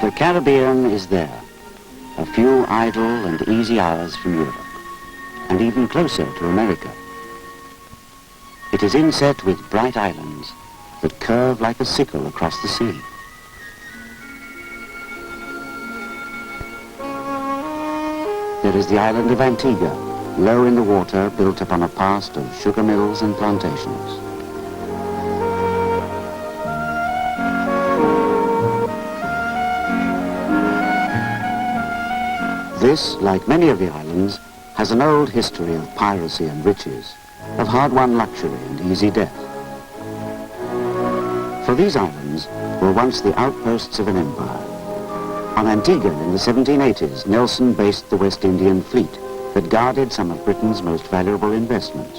The Caribbean is there, a few idle and easy hours from Europe, and even closer to America. It is inset with bright islands that curve like a sickle across the sea. There is the island of Antigua, low in the water, built upon a past of sugar mills and plantations. This, like many of the islands, has an old history of piracy and riches, of hard-won luxury and easy death. For these islands were once the outposts of an empire. On Antigua in the 1780s, Nelson based the West Indian fleet that guarded some of Britain's most valuable investments.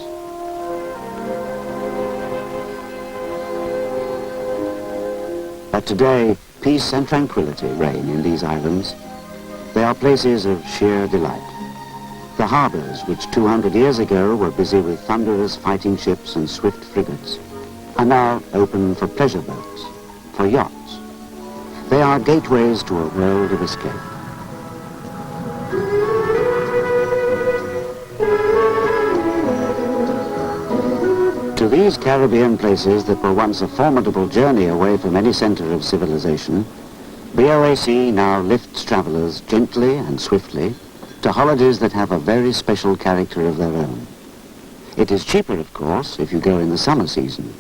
But today, peace and tranquility reign in these islands. They are places of sheer delight. The harbors, which 200 years ago were busy with thunderous fighting ships and swift frigates, are now open for pleasure boats, for yachts. They are gateways to a world of escape. To these Caribbean places that were once a formidable journey away from any center of civilization, BOAC now lifts travelers gently and swiftly to holidays that have a very special character of their own. It is cheaper, of course, if you go in the summer season.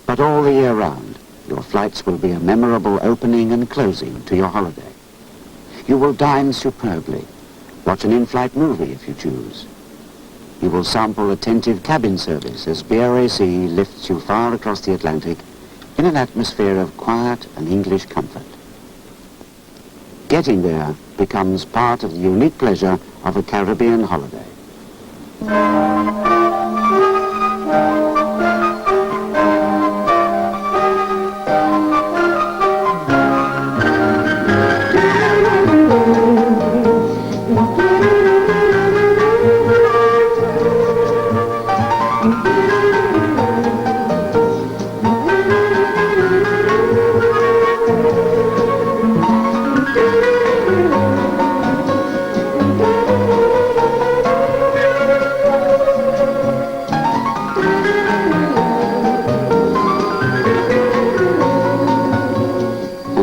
But all the year round, your flights will be a memorable opening and closing to your holiday. You will dine superbly, watch an in-flight movie if you choose. You will sample attentive cabin service as BOAC lifts you far across the Atlantic in an atmosphere of quiet and English comfort. Getting there becomes part of the unique pleasure of a Caribbean holiday.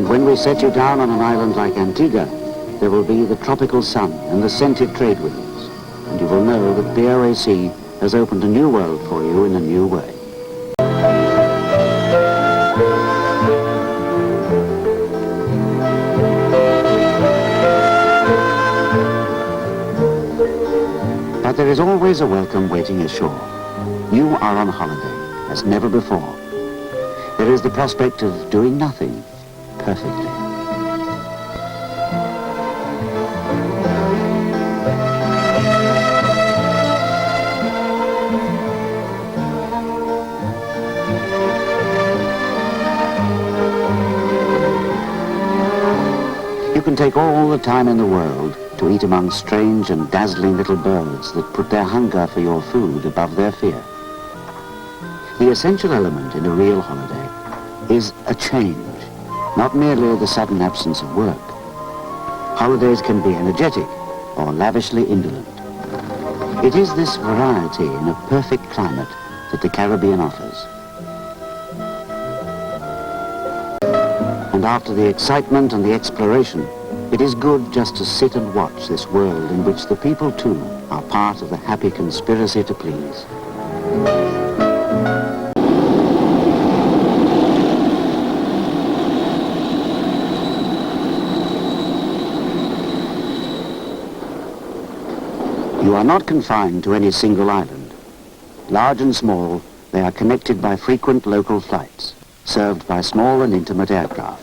When we set you down on an island like Antigua, there will be the tropical sun and the scented trade winds, and you will know that BOAC has opened a new world for you in a new way. But there is always a welcome waiting ashore. You are on holiday, as never before. There is the prospect of doing nothing perfectly. You can take all the time in the world to eat among strange and dazzling little birds that put their hunger for your food above their fear. The essential element in a real holiday is a change, not merely the sudden absence of work. Holidays can be energetic or lavishly indolent. It is this variety in a perfect climate that the Caribbean offers. And after the excitement and the exploration, it is good just to sit and watch this world in which the people too are part of the happy conspiracy to please. You are not confined to any single island. Large and small, they are connected by frequent local flights, served by small and intimate aircraft.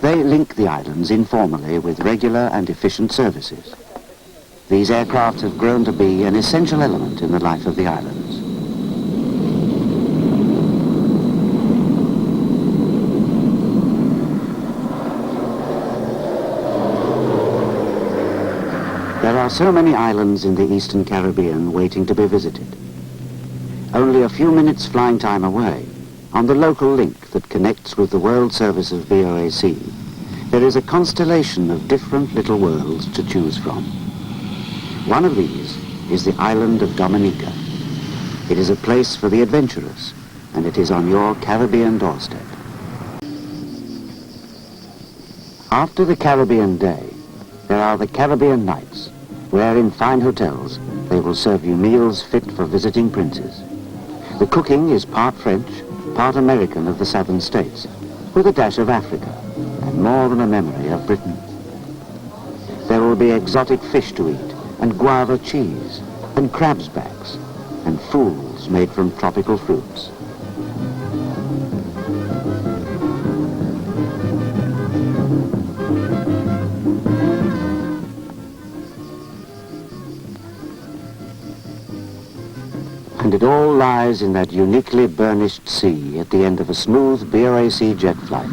They link the islands informally with regular and efficient services. These aircraft have grown to be an essential element in the life of the islands. There are so many islands in the Eastern Caribbean waiting to be visited. Only a few minutes flying time away, on the local link that connects with the world service of BOAC, there is a constellation of different little worlds to choose from. One of these is the island of Dominica. It is a place for the adventurous, and it is on your Caribbean doorstep. After the Caribbean day, there are the Caribbean nights, where in fine hotels they will serve you meals fit for visiting princes. The cooking is part French, part American of the southern states, with a dash of Africa, and more than a memory of Britain. There will be exotic fish to eat, and guava cheese, and crab's backs, and fools made from tropical fruits. And it all lies in that uniquely burnished sea at the end of a smooth BOAC jet flight.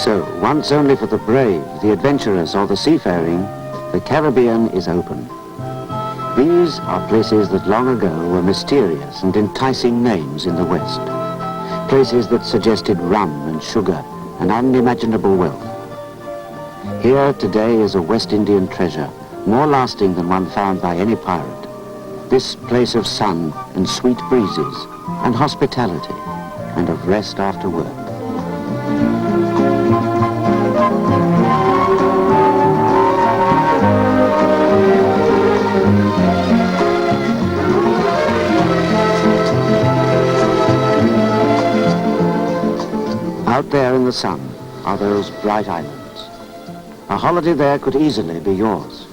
So, once only for the brave, the adventurous, or the seafaring, the Caribbean is open. These are places that long ago were mysterious and enticing names in the West. Places that suggested rum and sugar and unimaginable wealth. Here today is a West Indian treasure, more lasting than one found by any pirate. This place of sun and sweet breezes and hospitality and of rest after work. Out there in the sun are those bright islands. A holiday there could easily be yours.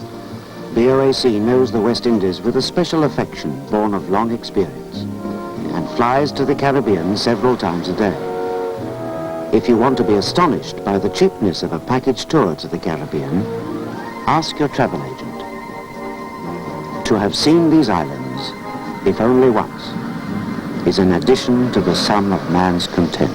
BOAC knows the West Indies with a special affection born of long experience and flies to the Caribbean several times a day. If you want to be astonished by the cheapness of a package tour to the Caribbean, ask your travel agent. To have seen these islands, if only once, is an addition to the sum of man's content.